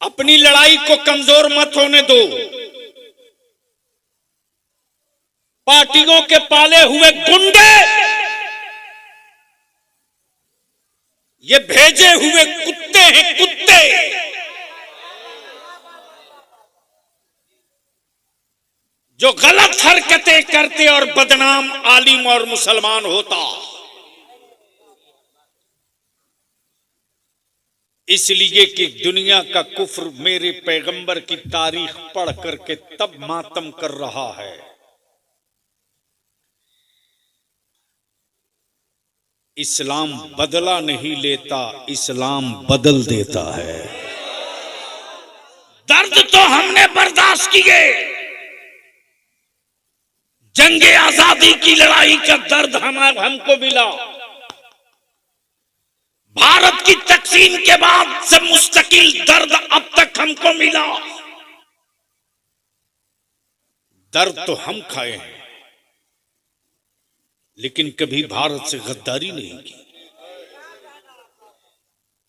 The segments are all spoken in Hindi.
अपनी लड़ाई को कमजोर मत होने दो। पार्टियों के पाले हुए गुंडे, ये भेजे हुए कुत्ते हैं, कुत्ते। जो गलत हरकतें करते और बदनाम आलिम और मुसलमान होता। इसलिए कि दुनिया का कुफ्र मेरे पैगंबर की तारीख पढ़ करके तब मातम कर रहा है। इस्लाम बदला नहीं लेता, इस्लाम बदल देता है। दर्द तो हमने बर्दाश्त किए, जंगे आजादी की लड़ाई का दर्द हमको मिला। भारत की तकसीम के बाद से मुस्तकिल दर्द अब तक हमको मिला। दर्द तो हम खाए हैं, लेकिन कभी भारत से गद्दारी नहीं की,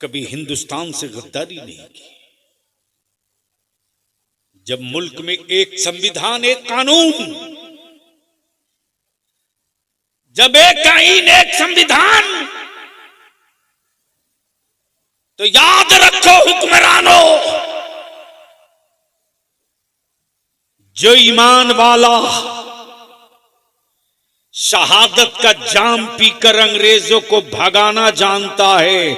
कभी हिंदुस्तान से गद्दारी नहीं की। जब मुल्क में एक संविधान, एक कानून, जब एक आईन, एक संविधान, तो याद रखो हुक्मरानों, जो ईमान वाला शहादत का जाम पीकर अंग्रेजों को भगाना जानता है,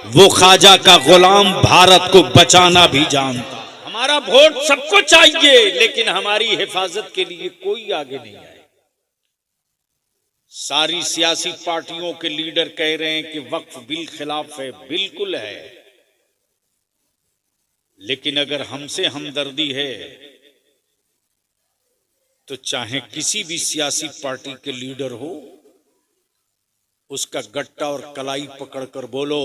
वो ख्वाजा का गुलाम भारत को बचाना भी जानता। हमारा वोट सबको चाहिए, लेकिन हमारी हिफाजत के लिए कोई आगे नहीं आए। सारी सियासी पार्टियों के लीडर कह रहे हैं कि वक्फ बिल खिलाफ है। बिल्कुल है, लेकिन अगर हमसे हमदर्दी है तो चाहे किसी भी सियासी पार्टी के लीडर हो, उसका गट्टा और कलाई पकड़कर बोलो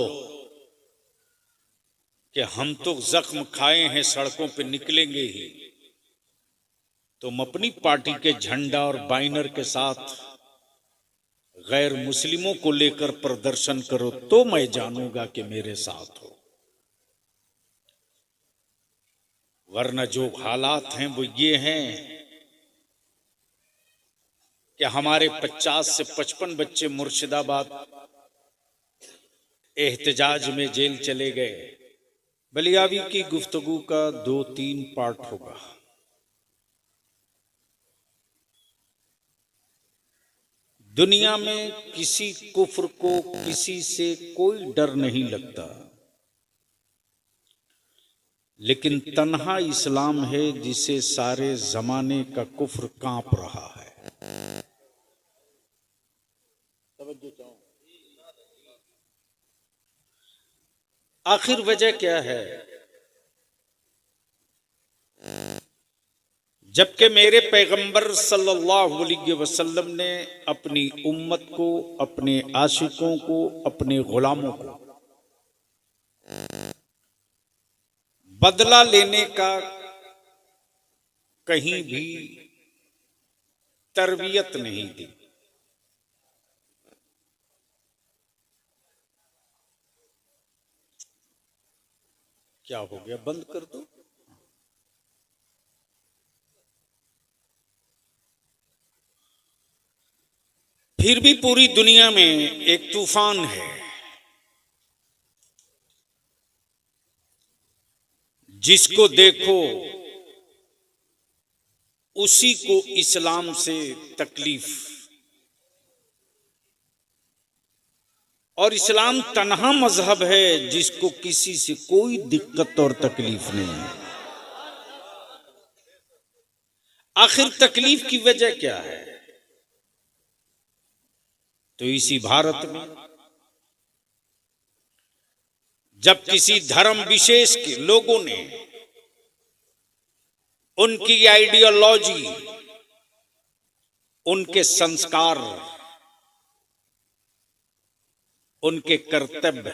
कि हम तो जख्म खाए हैं, सड़कों पे निकलेंगे ही। तुम अपनी पार्टी के झंडा और बैनर के साथ गैर मुस्लिमों को लेकर प्रदर्शन करो, तो मैं जानूंगा कि मेरे साथ हो। वरना जो हालात हैं वो ये हैं कि हमारे 50 से 55 बच्चे मुर्शिदाबाद एहतजाज में जेल चले गए। बलियावी की गुफ्तगू का 2-3 पार्ट होगा। दुनिया में किसी कुफ्र को किसी से कोई डर नहीं लगता, लेकिन तन्हा इस्लाम है जिसे सारे जमाने का कुफ्र कांप रहा है। आखिर वजह क्या है? जबकि मेरे पैगंबर सल्लल्लाहु अलैहि वसल्लम ने अपनी उम्मत को, अपने आशिकों को, अपने गुलामों को बदला लेने का कहीं भी तरबियत नहीं दी। क्या हो गया? बंद कर दो। फिर भी पूरी दुनिया में एक तूफान है जिसको देखो उसी को इस्लाम से तकलीफ। और इस्लाम तन्हा मजहब है जिसको किसी से कोई दिक्कत और तकलीफ नहीं है। आखिर तकलीफ की वजह क्या है? तो इसी भारत में जब किसी धर्म विशेष के लोगों ने उनकी आइडियोलॉजी, उनके संस्कार, उनके कर्तव्य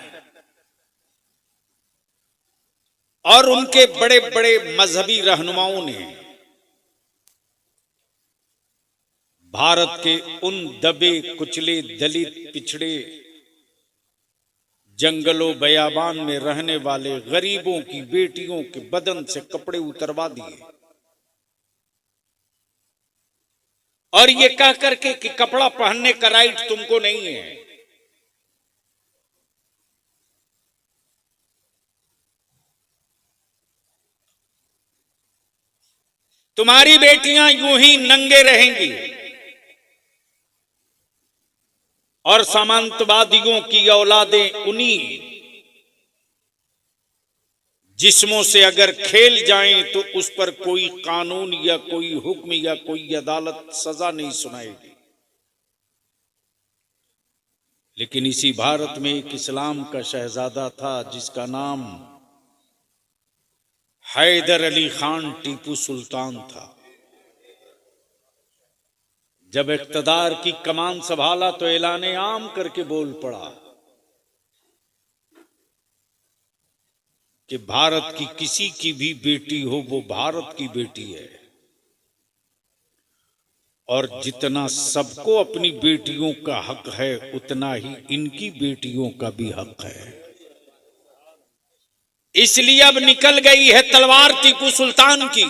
और उनके बड़े बड़े मजहबी रहनुमाओं ने भारत के उन दबे कुचले, दलित, पिछड़े जंगलों बयाबान में रहने वाले गरीबों की बेटियों के बदन से कपड़े उतरवा दिए और ये कह करके कि कपड़ा पहनने का राइट तुमको नहीं है। तुम्हारी बेटियां यूं ही नंगे रहेंगी और सामंतवादियों की औलादें उन्हीं जिस्मों से अगर खेल जाएं तो उस पर कोई कानून या कोई हुक्म या कोई अदालत सजा नहीं सुनाएगी। लेकिन इसी भारत में एक इस्लाम का शहजादा था जिसका नाम हैदर अली खान टीपू सुल्तान था। जब इक़्तिदार की कमान संभाला तो ऐलाने आम करके बोल पड़ा कि भारत की किसी की भी बेटी हो वो भारत की बेटी है और जितना सबको अपनी बेटियों का हक है उतना ही इनकी बेटियों का भी हक है। इसलिए अब निकल गई है तलवार टीपू सुल्तान की।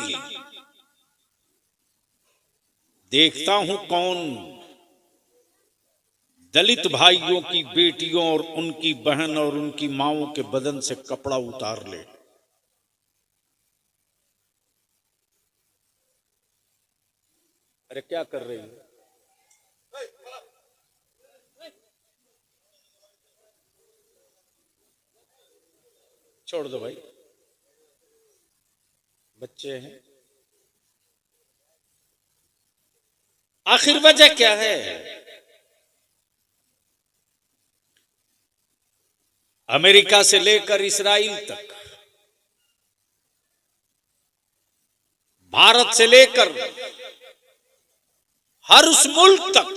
देखता हूं कौन दलित भाइयों की बेटियों और उनकी बहन और उनकी माओं के बदन से कपड़ा उतार ले। अरे क्या कर रही है? छोड़ दो भाई, बच्चे हैं। आखिर वजह क्या है? अमेरिका से लेकर इस्राइल तक, भारत से लेकर हर उस मुल्क तक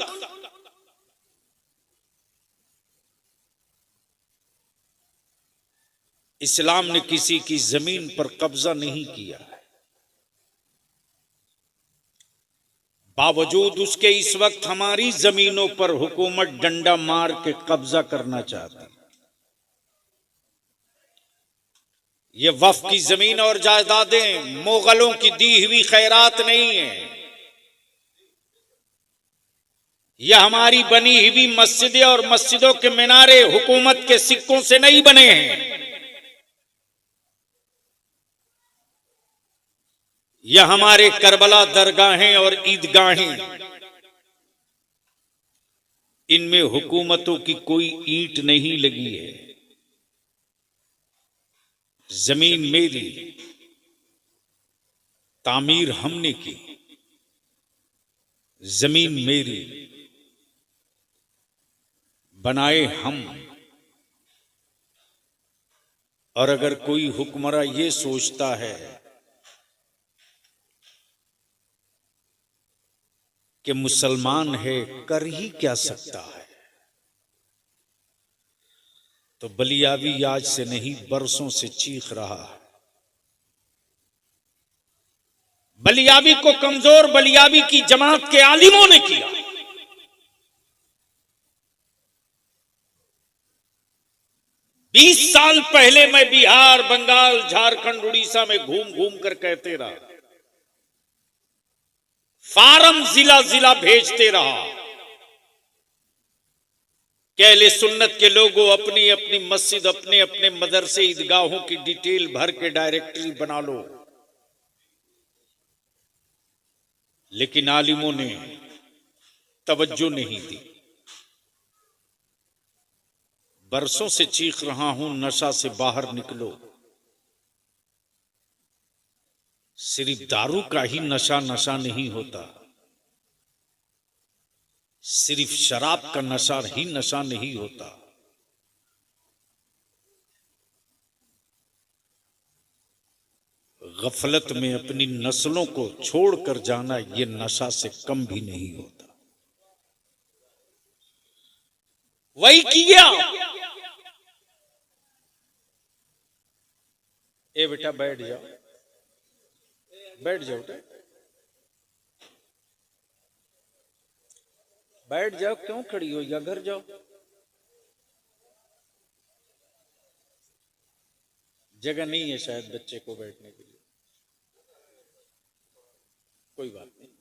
इस्लाम ने किसी की जमीन पर कब्जा नहीं किया। बावजूद उसके इस वक्त हमारी जमीनों पर हुकूमत डंडा मार के कब्जा करना चाहती। ये वक्फ की जमीन और जायदादें मुगलों की दी हुई खैरात नहीं है। यह हमारी बनी हुई मस्जिदें और मस्जिदों के मीनारे हुकूमत के सिक्कों से नहीं बने हैं। यह हमारे करबला दरगाहें और ईदगाहें, इनमें हुकूमतों की कोई ईंट नहीं लगी है। जमीन मेरी, तामीर हमने की। जमीन मेरी, बनाए हम। और अगर कोई हुक्मरां ये सोचता है कि मुसलमान है कर ही क्या सकता है, तो बलियावी आज से नहीं बरसों से चीख रहा है। बलियावी को कमजोर बलियावी की जमात के आलिमों ने किया। बीस साल पहले मैं बिहार, बंगाल, झारखंड, उड़ीसा में घूम घूम कर कहते रहा, फार्म जिला जिला भेजते रहा कि अहले सुन्नत के लोगों अपनी अपनी मस्जिद, अपने अपने मदरसे, ईदगाहों की डिटेल भर के डायरेक्टरी बना लो। लेकिन आलिमों ने तवज्जो नहीं दी। बरसों से चीख रहा हूं, नशा से बाहर निकलो। सिर्फ दारू का ही नशा नशा नहीं होता, सिर्फ शराब का नशा ही नशा नहीं होता। गफलत में अपनी नस्लों को छोड़कर जाना यह नशा से कम भी नहीं होता। वही किया। ए बेटा बैठ जाओ, बैठ जाओ, बैठ जाओ। क्यों खड़ी हो, या घर जाओ। जगह नहीं है शायद बच्चे को बैठने के लिए, कोई बात नहीं।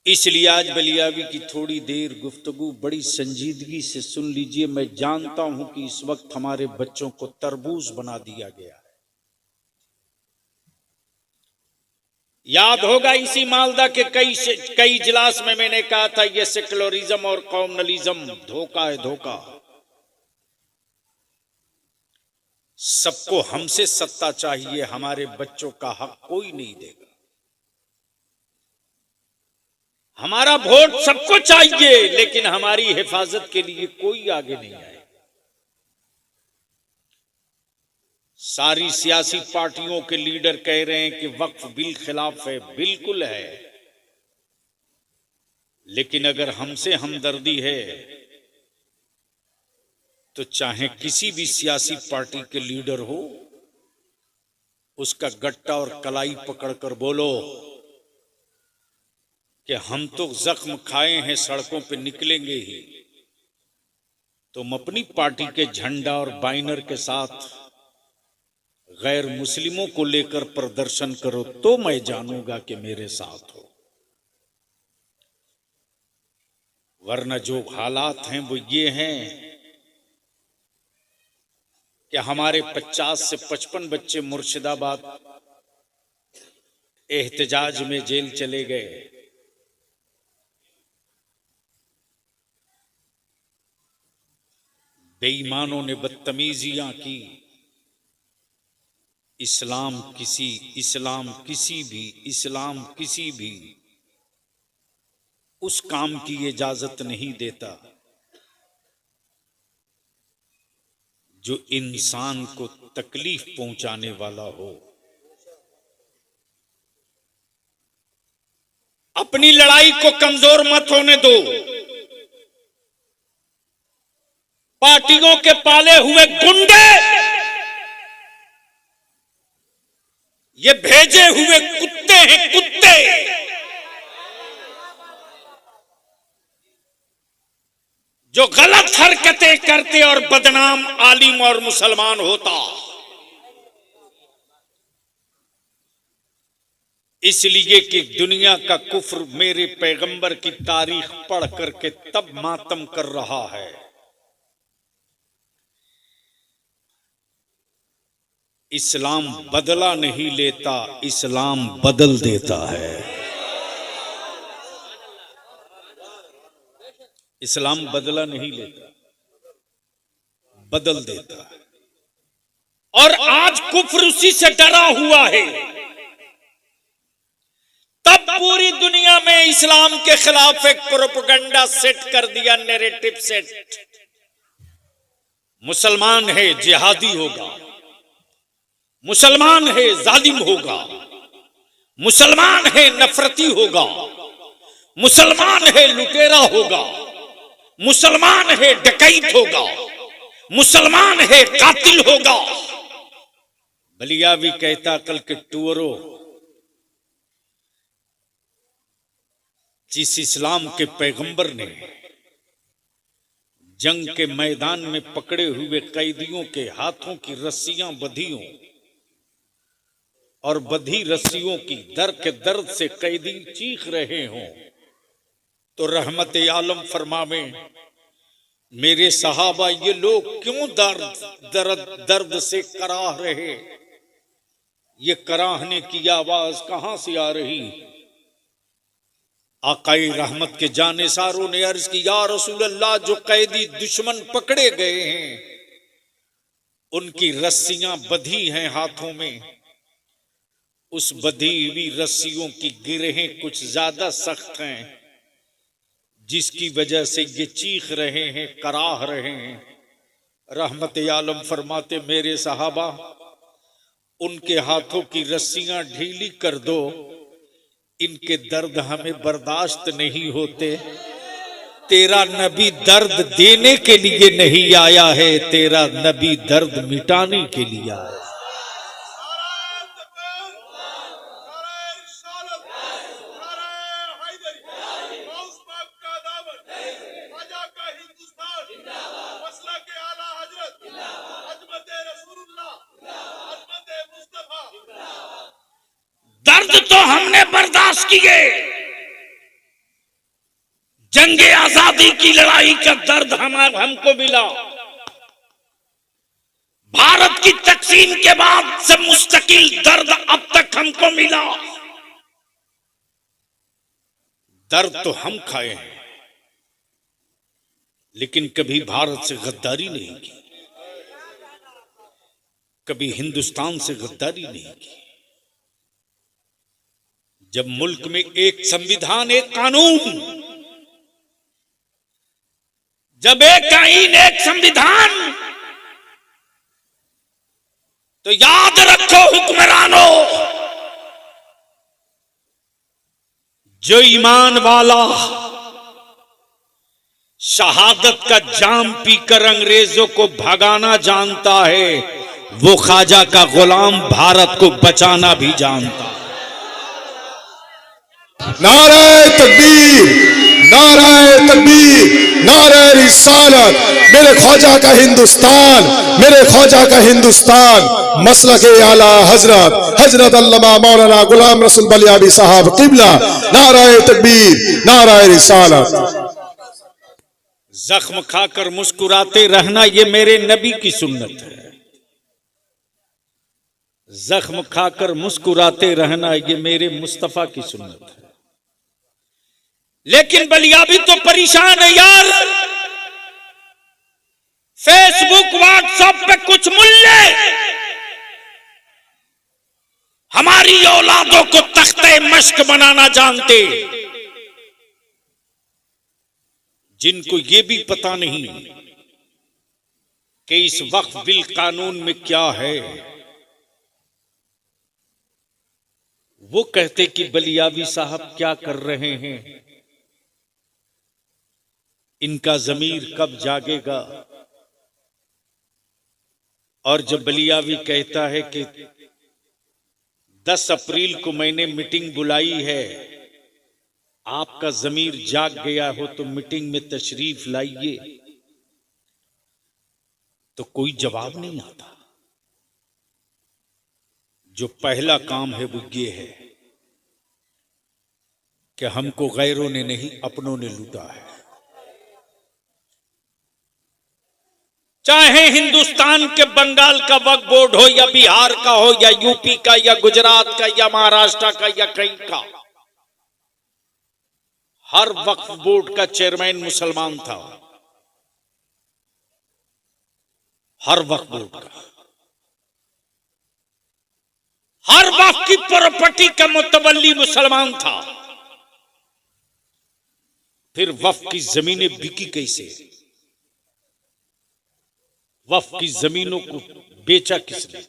इसलिए आज बलियावी की थोड़ी देर गुफ्तगू बड़ी संजीदगी से सुन लीजिए। मैं जानता हूं कि इस वक्त हमारे बच्चों को तरबूज बना दिया गया है। याद होगा इसी मालदा के कई इजलास में मैंने कहा था यह सेकुलरिज्म और कॉम्युनलिज्म धोखा है, धोखा। सबको हमसे सत्ता चाहिए, हमारे बच्चों का हक कोई नहीं देगा। हमारा वोट सबको चाहिए, लेकिन हमारी हिफाजत के लिए कोई आगे नहीं आए। सारी सियासी पार्टियों के लीडर कह रहे हैं कि वक्फ बिल खिलाफ है, बिल्कुल है, लेकिन अगर हमसे हमदर्दी है तो चाहे किसी भी सियासी पार्टी के लीडर हो, उसका गट्टा और कलाई पकड़कर बोलो कि हम तो जख्म खाए हैं, सड़कों पे निकलेंगे ही। तुम अपनी पार्टी के झंडा और बैनर के साथ गैर मुस्लिमों को लेकर प्रदर्शन करो तो मैं जानूंगा कि मेरे साथ हो, वरना जो हालात हैं वो ये हैं कि हमारे 50 से 55 बच्चे मुर्शिदाबाद एहतजाज में जेल चले गए। बेईमानों ने बदतमीजियां की। इस्लाम किसी भी उस काम की इजाजत नहीं देता जो इंसान को तकलीफ पहुंचाने वाला हो। अपनी लड़ाई को कमजोर मत होने दो। पार्टियों के पाले हुए गुंडे, ये भेजे हुए कुत्ते हैं, कुत्ते। जो गलत हरकतें करते और बदनाम आलिम और मुसलमान होता। इसलिए कि दुनिया का कुफ्र मेरे पैगंबर की तारीख पढ़ करके तब मातम कर रहा है। इस्लाम बदला नहीं लेता, इस्लाम बदल देता है। इस्लाम बदला नहीं लेता, बदल देता है। और आज कुफ्र उसी से डरा हुआ है। तब पूरी दुनिया में इस्लाम के खिलाफ एक प्रोपेगेंडा सेट कर दिया, नैरेटिव सेट। मुसलमान है जिहादी होगा, मुसलमान है जालिम होगा, मुसलमान है नफरती होगा, मुसलमान है लुटेरा होगा, मुसलमान है डकैत होगा, मुसलमान है कातिल होगा। बलियावी कहता कल के टूअरो, जिस इस्लाम के पैगंबर ने जंग के मैदान में पकड़े हुए कैदियों के हाथों की रस्सियां बंधियों और बंधी रस्सियों की दर के दर्द से कैदी चीख रहे हों, तो रहमत आलम फरमावे, मेरे सहाबा ये लोग क्यों दर्द से कराह रहे? ये कराहने की आवाज कहां से आ रही? आकाई रहमत के जानेसारों ने अर्ज की, या रसूल अल्लाह, जो कैदी दुश्मन पकड़े गए हैं उनकी रस्सियां बंधी हैं हाथों में। उस बंधी हुई रस्सियों की गिरहें कुछ ज्यादा सख्त हैं, जिसकी वजह से ये चीख रहे हैं, कराह रहे हैं। रहमत आलम फरमाते, मेरे सहाबा उनके हाथों की रस्सियां ढीली कर दो, इनके दर्द हमें बर्दाश्त नहीं होते। तेरा नबी दर्द देने के लिए नहीं आया है, तेरा नबी दर्द मिटाने के लिए आया है। दर्द तो हमने बर्दाश्त किए, जंगे आजादी की लड़ाई का दर्द हमको मिला। भारत की तकसीम के बाद से मुस्तकिल दर्द अब तक हमको मिला। दर्द तो हम खाए हैं, लेकिन कभी भारत से गद्दारी नहीं की, कभी हिंदुस्तान से गद्दारी नहीं की। जब मुल्क में एक संविधान, एक कानून, जब एक आईन, एक संविधान, तो याद रखो हुक्मरानों, जो ईमान वाला शहादत का जाम पीकर अंग्रेजों को भगाना जानता है, वो ख्वाजा का गुलाम भारत को बचाना भी जानता है। नाराए तकबीर, नाराए तकबीर, नाराए रिसालत। मेरे ख्वाजा का हिंदुस्तान, मेरे ख्वाजा का हिंदुस्तान। मसलक आला हजरत हजरत अल्लामा मौलाना गुलाम रसूल बलियाबी साहब किबला। नाराए तकबीर, नाराए रिसालत। जख्म खाकर मुस्कुराते रहना, ये मेरे नबी की सुन्नत है। जख्म खाकर मुस्कुराते रहना, ये मेरे मुस्तफा की सुन्नत है। लेकिन बलियाबी तो परेशान है यार। फेसबुक, व्हाट्सएप पे कुछ मुल्ले हमारी औलादों को तख्ते मश्क बनाना जानते, जिनको ये भी पता नहीं कि इस वक्त बिल कानून में क्या है। वो कहते कि बलियाबी साहब क्या कर रहे हैं, इनका जमीर कब जागेगा। और जब बलियाबी कहता है कि 10 अप्रैल को मैंने मीटिंग बुलाई है, आपका जमीर जाग गया हो तो मीटिंग में तशरीफ लाइए, तो कोई जवाब नहीं आता। जो पहला काम है वो ये है कि हमको गैरों ने नहीं, अपनों ने लूटा है। चाहे हिंदुस्तान के बंगाल का वक्फ बोर्ड हो, या बिहार का हो, या यूपी का, या गुजरात का, या महाराष्ट्र का, या कहीं का, हर वक्फ बोर्ड का चेयरमैन मुसलमान था। हर वक्फ बोर्ड का, हर वक्फ की प्रॉपर्टी का मुतवल्ली मुसलमान था। फिर वक्फ की जमीनें बिकी कैसे? वक्फ की जमीनों को बेचा किसने?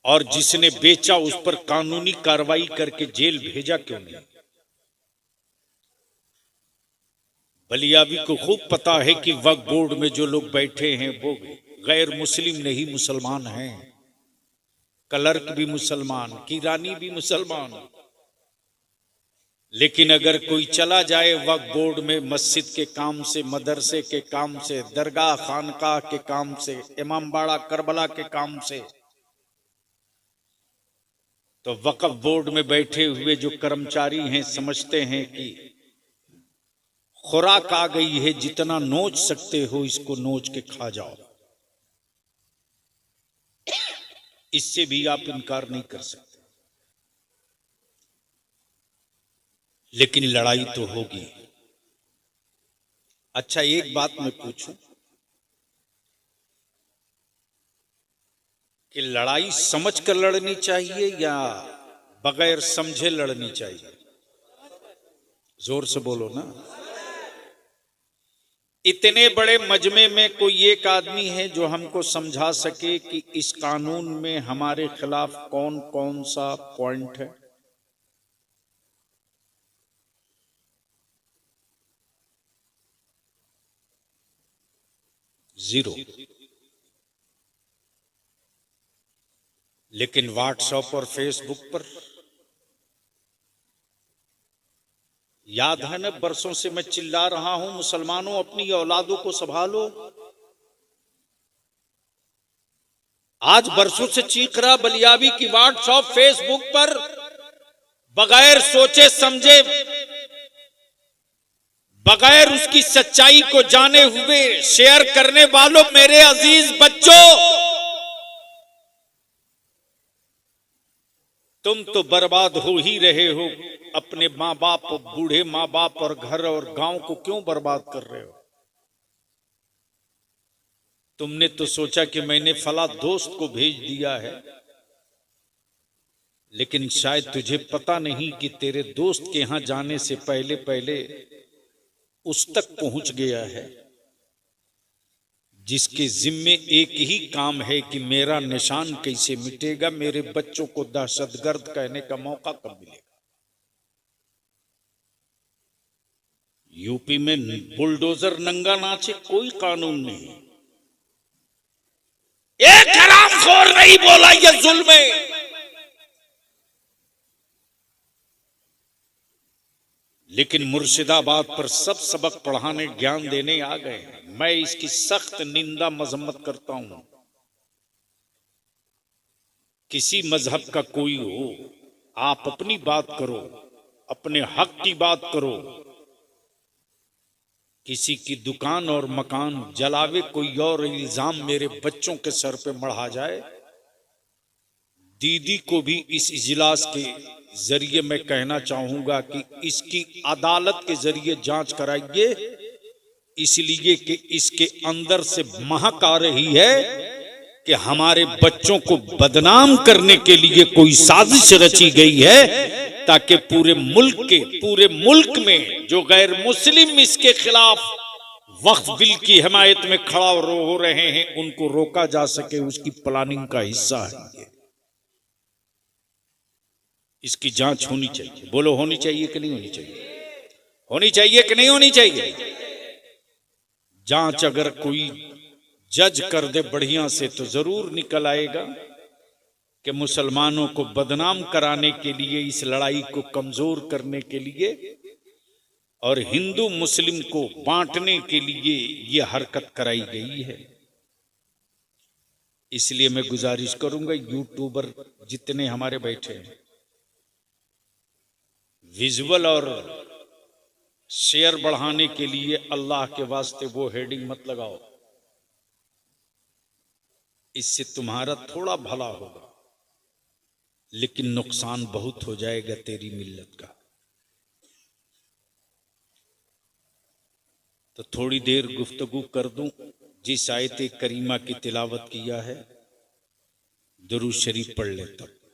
और जिसने बेचा उस पर कानूनी कार्रवाई करके जेल भेजा क्यों नहीं? बलियाबी को खूब पता है कि वक्फ बोर्ड में जो लोग बैठे हैं वो गैर मुस्लिम नहीं, मुसलमान हैं। क्लर्क भी मुसलमान, किरानी भी मुसलमान। लेकिन अगर कोई चला जाए वक्फ बोर्ड में मस्जिद के काम से, मदरसे के काम से, दरगाह खानकाह के काम से, इमामबाड़ा करबला के काम से, तो वक्फ बोर्ड में बैठे हुए जो कर्मचारी हैं समझते हैं कि खुराक आ गई है, जितना नोच सकते हो इसको नोच के खा जाओ। इससे भी आप इनकार नहीं कर सकते। लेकिन लड़ाई तो होगी। अच्छा, एक बात मैं पूछूं कि लड़ाई समझ कर लड़नी चाहिए या बगैर समझे लड़नी चाहिए? जोर से बोलो ना। इतने बड़े मजमे में कोई एक आदमी है जो हमको समझा सके कि इस कानून में हमारे खिलाफ कौन कौन सा पॉइंट है? जीरो। लेकिन व्हाट्सएप और फेसबुक पर याद है ना, बरसों से मैं चिल्ला रहा हूं, मुसलमानों अपनी औलादों को संभालो। आज बरसों से चीख रहा बलियावी की व्हाट्सएप फेसबुक पर बगैर सोचे समझे, बगैर उसकी सच्चाई को जाने हुए शेयर करने वालों, मेरे अजीज बच्चों, तुम तो बर्बाद हो ही रहे हो। अपने माँ बाप, बूढ़े माँ बाप और घर और गांव को क्यों बर्बाद कर रहे हो? तुमने तो सोचा कि मैंने फला दोस्त को भेज दिया है, लेकिन शायद तुझे पता नहीं कि तेरे दोस्त के यहां जाने से पहले पहले उस तक पहुंच गया है जिसके जिम्मे एक ही काम है कि मेरा निशान कैसे मिटेगा, मेरे बच्चों को दहशतगर्द कहने का मौका कब मिलेगा। यूपी में बुलडोजर नंगा नाचे, कोई कानून नहीं, एक हरामखोर नहीं बोला ये जुल्म है। लेकिन मुर्शिदाबाद पर सब सबक पढ़ाने, ज्ञान देने आ गए हैं। मैं इसकी सख्त निंदा मजम्मत करता हूं। किसी मजहब का कोई हो, आप अपनी बात करो, अपने हक की बात करो। किसी की दुकान और मकान जलावे कोई और इल्जाम मेरे बच्चों के सर पे मढ़ा जाए, दीदी को भी इस इजलास के जरिए मैं कहना चाहूंगा कि इसकी अदालत के जरिए जांच कराइए, इसलिए कि इसके अंदर से महक आ रही है कि हमारे बच्चों को बदनाम करने के लिए कोई साजिश रची गई है, ताकि पूरे मुल्क में जो गैर मुस्लिम इसके खिलाफ वक्फ बिल की हिमायत में खड़ा हो रहे हैं, उनको रोका जा सके, उसकी प्लानिंग का हिस्सा है ये। इसकी जांच होनी चाहिए। बोलो, होनी चाहिए कि नहीं होनी चाहिए? होनी चाहिए कि नहीं होनी चाहिए? जांच अगर कोई जज कर दे बढ़िया से तो जरूर निकल आएगा कि मुसलमानों को बदनाम कराने के लिए, इस लड़ाई को कमजोर करने के लिए और हिंदू मुस्लिम को बांटने के लिए यह हरकत कराई गई है। इसलिए मैं गुजारिश करूंगा, यूट्यूबर जितने हमारे बैठे हैं, विजुअल और शेयर बढ़ाने के लिए अल्लाह के वास्ते वो हेडिंग मत लगाओ। इससे तुम्हारा थोड़ा भला होगा, लेकिन नुकसान बहुत हो जाएगा तेरी मिल्लत का। तो थोड़ी देर गुफ्तगू कर दूं। जिस आयत करीमा की तिलावत किया है, दुरूद शरीफ पढ़ लेता हूं।